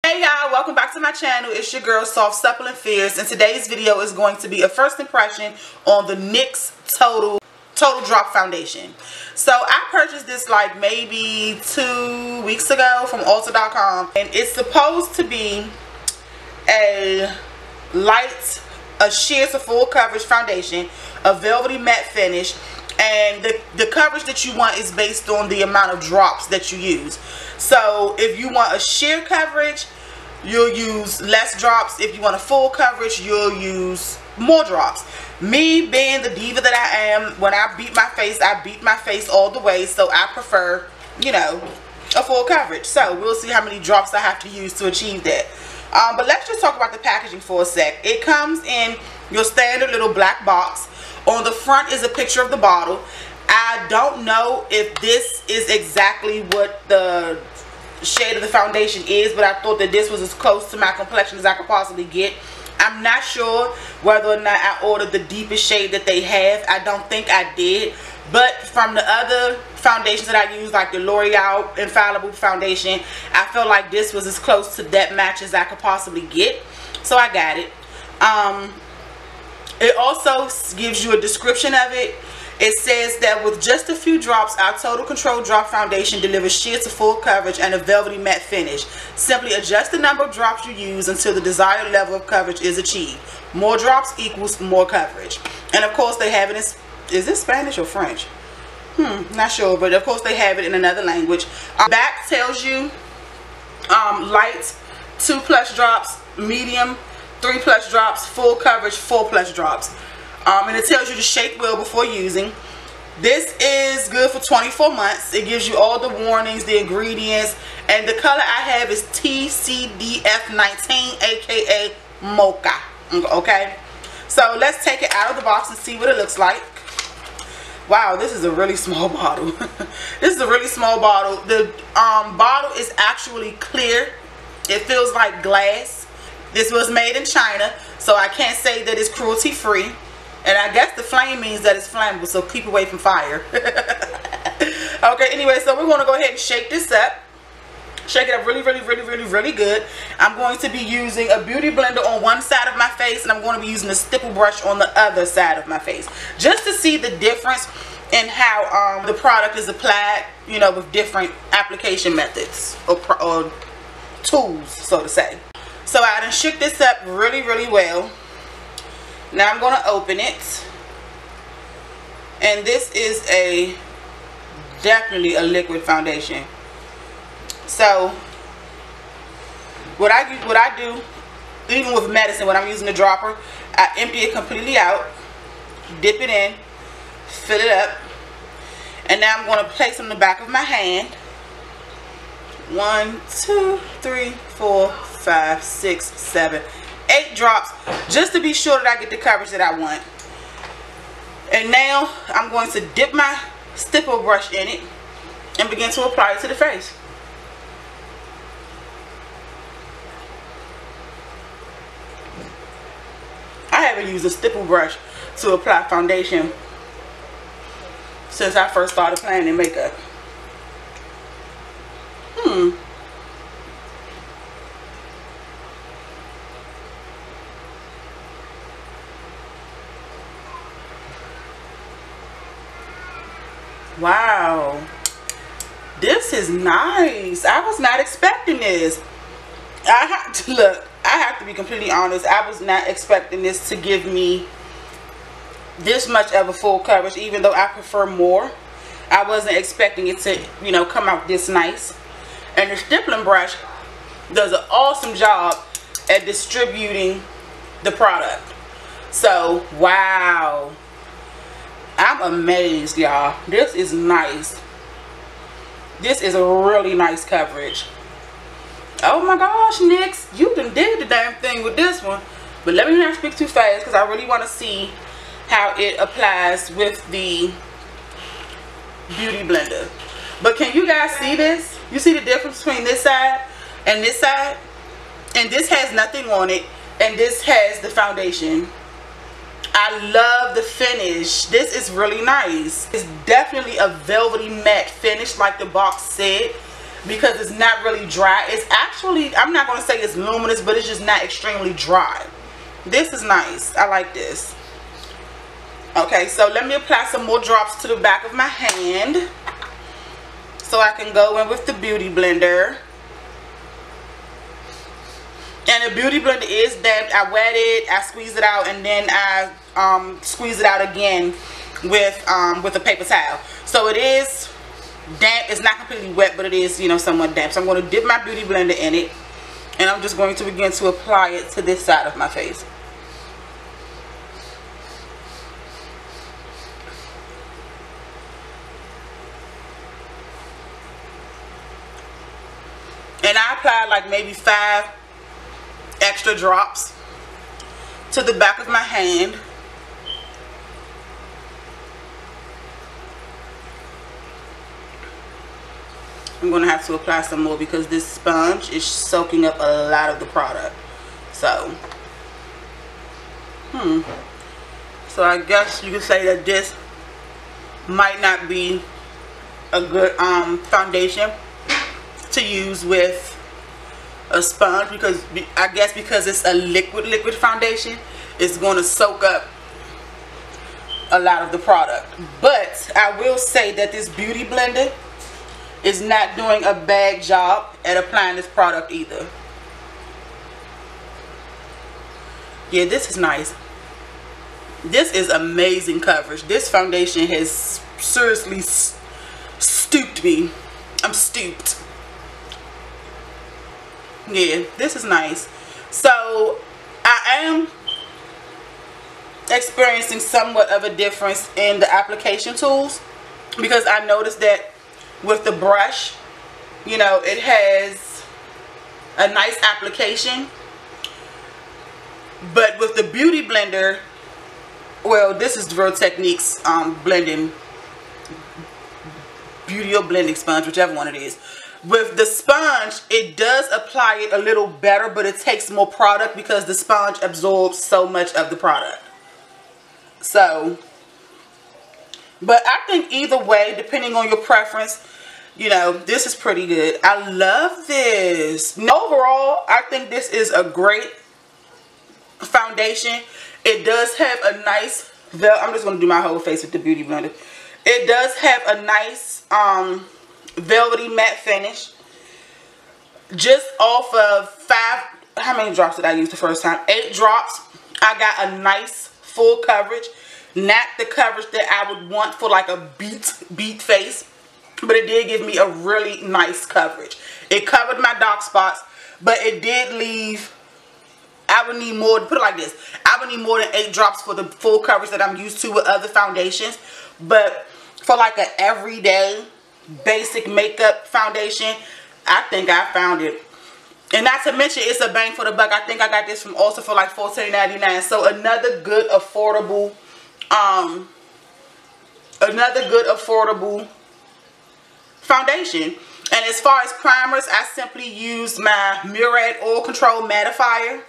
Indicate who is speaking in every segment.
Speaker 1: Hey y'all, welcome back to my channel. It's your girl SoftSuppleandFierce, and today's video is going to be a first impression on the NYX Total Drop Foundation. So I purchased this like maybe 2 weeks ago from Ulta.com, and it's supposed to be a sheer to full coverage foundation, a velvety matte finish, and the coverage that you want is based on the amount of drops that you use. So if you want a sheer coverage, you'll use less drops. If you want a full coverage, you'll use more drops. Me being the diva that I am, when I beat my face all the way, so I prefer, you know, a full coverage. So we'll see how many drops I have to use to achieve that. But let's just talk about the packaging for a sec. It comes in your standard little black box. On the front is a picture of the bottle. I don't know if this is exactly what the shade of the foundation is, but I thought that this was as close to my complexion as I could possibly get. I'm not sure whether or not I ordered the deepest shade that they have. I don't think I did, but from the other foundations that I use, like the L'Oreal Infallible foundation, I felt like this was as close to that match as I could possibly get, so I got it. It also gives you a description of it. It says that with just a few drops, our Total Control Drop Foundation delivers sheer to full coverage and a velvety matte finish. Simply adjust the number of drops you use until the desired level of coverage is achieved. More drops equals more coverage. And of course they have it in, is this Spanish or French? Not sure, but of course they have it in another language. Back tells you light 2+ drops, medium 3+ drops, full coverage 4+ drops. And it tells you to shake well before using. This is good for 24 months. It gives you all the warnings, the ingredients, and the color I have is TCDF19, aka Mocha. Okay, so let's take it out of the box and see what it looks like. Wow, this is a really small bottle. This is a really small bottle. The bottle is actually clear. It feels like glass. This was made in China, so I can't say that it's cruelty free. And I guess the flame means that it's flammable, so keep away from fire. Okay, anyway, so we're going to go ahead and shake this up. Shake it up really good. I'm going to be using a beauty blender on one side of my face, and I'm going to be using a stipple brush on the other side of my face, just to see the difference in how the product is applied, you know, with different application methods or tools, so to say. So I done shook this up really well. Now I'm going to open it, and this is definitely a liquid foundation. So what I do, even with medicine, when I'm using the dropper, I empty it completely out, dip it in, fill it up, and now I'm going to place it on the back of my hand. 1, 2, 3, 4, 5, 6, 7, 8 drops, just to be sure that I get the coverage that I want. And now I'm going to dip my stipple brush in it and begin to apply it to the face. I haven't used a stipple brush to apply foundation since I first started playing in makeup. Wow, this is nice. I was not expecting this. I have to be completely honest. I was not expecting this to give me this much of a full coverage, even though I prefer more. I wasn't expecting it to, you know, come out this nice. And the stippling brush does an awesome job at distributing the product. So, wow. I'm amazed, y'all. This is nice. This is a really nice coverage. Oh my gosh, NYX, you done did the damn thing with this one. But let me not speak too fast, because I really want to see how it applies with the beauty blender. But can you guys see this? You see the difference between this side and this side? And this has nothing on it, and this has the foundation. I love the finish. This is really nice. It's definitely a velvety matte finish, like the box said. because it's not really dry. It's actually, I'm not going to say it's luminous, but it's just not extremely dry. This is nice. I like this. Okay, so let me apply some more drops to the back of my hand so I can go in with the Beauty Blender. And the Beauty Blender is damp. I wet it, I squeeze it out, and then I squeeze it out again with a paper towel. So it is damp. It's not completely wet, but it is, you know, somewhat damp. So I'm going to dip my Beauty Blender in it, and I'm just going to begin to apply it to this side of my face. And I apply like maybe 5 extra drops to the back of my hand. I'm going to have to apply some more because this sponge is soaking up a lot of the product. So, so I guess you could say that this might not be a good foundation to use with a sponge, because I guess because it's a liquid foundation, it's going to soak up a lot of the product. But I will say that this Beauty Blender is not doing a bad job at applying this product either. Yeah, this is nice. This is amazing coverage. This foundation has seriously stooped me. I'm stooped. Yeah, this is nice. So I am experiencing somewhat of a difference in the application tools, because I noticed that with the brush, you know, it has a nice application, but with the Beauty Blender, well, this is Real Techniques blending beauty or blending sponge, whichever one it is. With the sponge, it does apply it a little better, but it takes more product because the sponge absorbs so much of the product. So, but I think either way, depending on your preference, you know, this is pretty good. I love this. Overall, I think this is a great foundation. It does have a nice, I'm just going to do my whole face with the Beauty Blender. It does have a nice velvety matte finish. Just off of 5, how many drops did I use the first time? 8 drops. I got a nice full coverage. Not the coverage that I would want for like a beat face, but it did give me a really nice coverage. It covered my dark spots, but it did leave, I would need more, put it like this, I would need more than 8 drops for the full coverage that I'm used to with other foundations. But for like an everyday basic makeup foundation, I think I found it. And not to mention, it's a bang for the buck. I think I got this from Ulta for like $14.99. So another good affordable foundation. And as far as primers, I simply used my Murad Oil Control Mattifier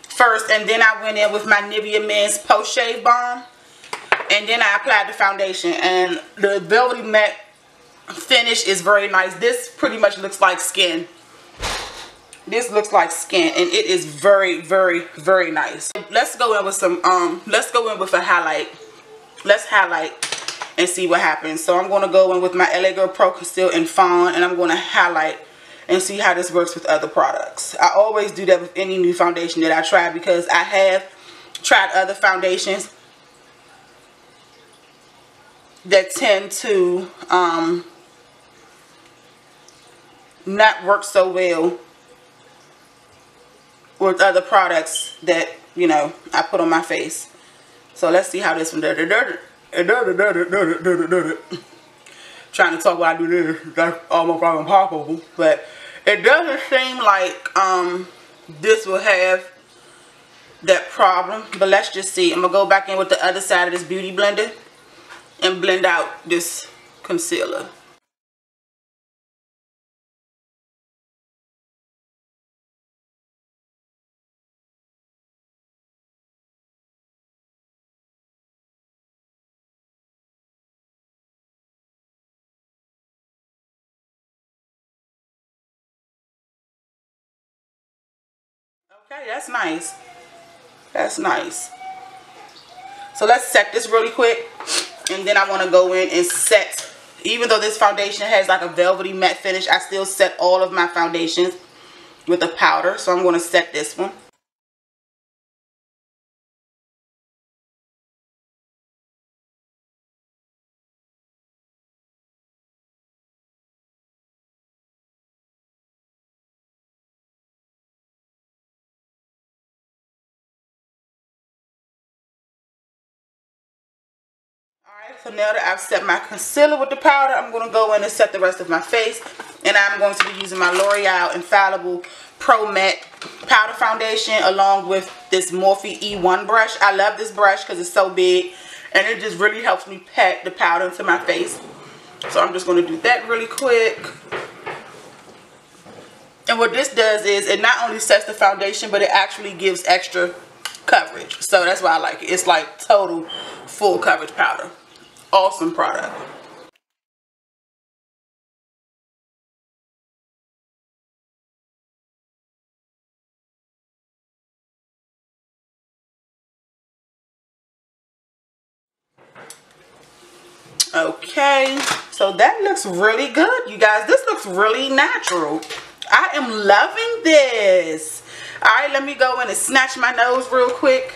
Speaker 1: first, and then I went in with my Nivea Men's Post Shave Balm, and then I applied the foundation. And the velvety matte finish is very nice. This pretty much looks like skin. This looks like skin, and it is very, very, very nice. Let's go in with some let's go in with a highlight. Let's highlight and see what happens. So I'm going to go in with my LA Girl Pro Conceal in Fawn, and I'm going to highlight and see how this works with other products. I always do that with any new foundation that I try, because I have tried other foundations that tend to not work so well with other products that, you know, I put on my face. So let's see how this one does. Trying to talk while I do this, that's almost impossible. But it doesn't seem like this will have that problem. But let's just see. I'm gonna go back in with the other side of this Beauty Blender and blend out this concealer. Okay, that's nice. That's nice. So let's set this really quick, and then I want to go in and set, even though this foundation has like a velvety matte finish, I still set all of my foundations with a powder. So I'm going to set this one. Alright, so now that I've set my concealer with the powder, I'm going to go in and set the rest of my face. And I'm going to be using my L'Oreal Infallible Pro Matte Powder Foundation along with this Morphe E1 brush. I love this brush because it's so big and it just really helps me pack the powder into my face. So I'm just going to do that really quick. And what this does is it not only sets the foundation, but it actually gives extra coverage. So that's why I like it. It's like total full coverage powder. Awesome product. Okay, so that looks really good, you guys. This looks really natural. I am loving this. All right, let me go in and snatch my nose real quick.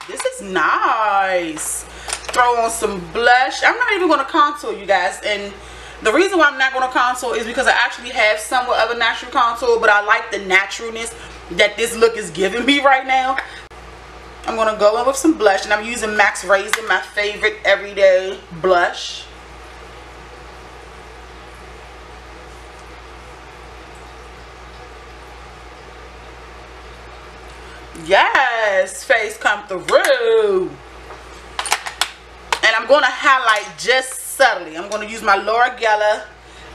Speaker 1: This is nice. Throw on some blush. I'm not even going to contour, you guys. And the reason why I'm not going to contour is because I actually have somewhat of a natural contour, but I like the naturalness that this look is giving me right now. I'm going to go in with some blush, and I'm using Max Raisin, my favorite everyday blush. Yes, face come through. And I'm going to highlight just subtly. I'm going to use my Laura Geller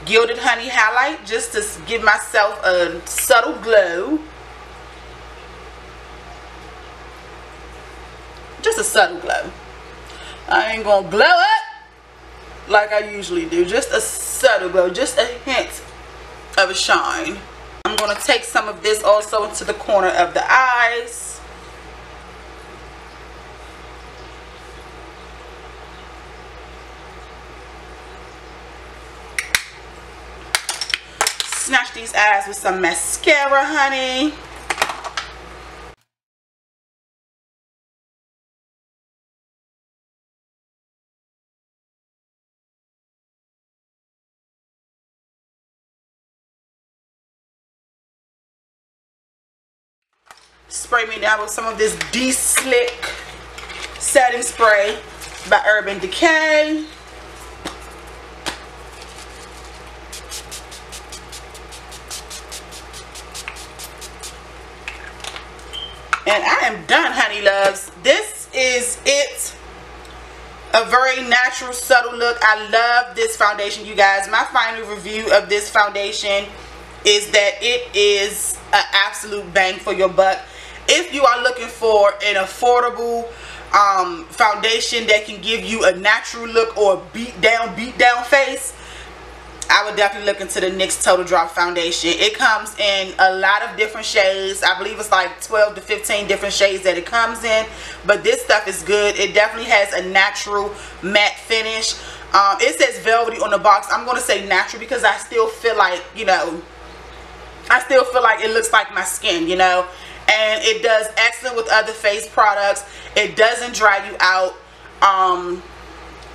Speaker 1: Gilded Honey highlight just to give myself a subtle glow. Just a subtle glow. I ain't going to glow up like I usually do. Just a subtle glow. Just a hint of a shine. I'm going to take some of this also into the corner of the eyes. Snatch these eyes with some mascara, honey. Spray me down with some of this De-Slick setting spray by Urban Decay. And I am done, honey loves. This is it. A very natural, subtle look. I love this foundation, you guys. My final review of this foundation is that it is an absolute bang for your buck. If you are looking for an affordable foundation that can give you a natural look or a beat down face, I would definitely look into the NYX Total Drop Foundation. It comes in a lot of different shades. I believe it's like 12 to 15 different shades that it comes in. But this stuff is good. It definitely has a natural matte finish. It says velvety on the box. I'm going to say natural because I still feel like, you know, I still feel like it looks like my skin, you know. And it does excellent with other face products. It doesn't dry you out.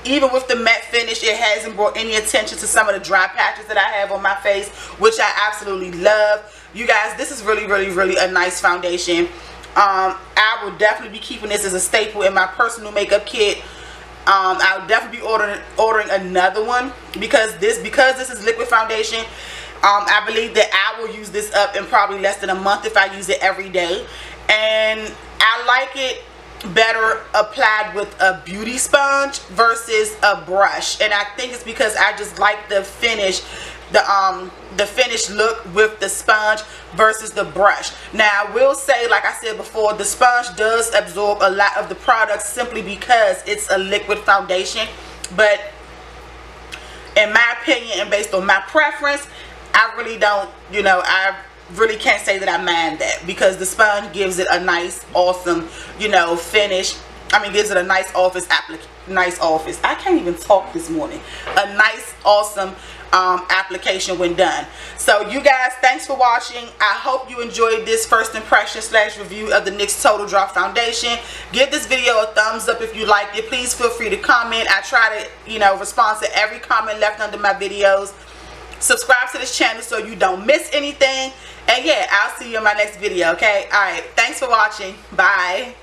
Speaker 1: Even with the matte finish, it hasn't brought any attention to some of the dry patches that I have on my face, which I absolutely love. You guys, this is really, really, really a nice foundation. I will definitely be keeping this as a staple in my personal makeup kit. I'll definitely be ordering another one because this is liquid foundation. I believe that I will use this up in probably less than a month if I use it every day. And I like it better applied with a beauty sponge versus a brush. And I think it's because I just like the finish, the finished look with the sponge versus the brush. Now I will say, like I said before, the sponge does absorb a lot of the product simply because it's a liquid foundation. But in my opinion and based on my preference, I really don't, you know, I really can't say that I mind that, because the sponge gives it a nice, awesome, you know, finish. I mean, gives it a nice office I can't even talk this morning. A nice, awesome application when done. So you guys, thanks for watching. I hope you enjoyed this first impression / review of the NYX Total Drop Foundation. Give this video a thumbs up if you liked it. Please feel free to comment. I try to, you know, respond to every comment left under my videos. Subscribe to this channel so you don't miss anything. And yeah, I'll see you in my next video, okay? Alright, thanks for watching. Bye.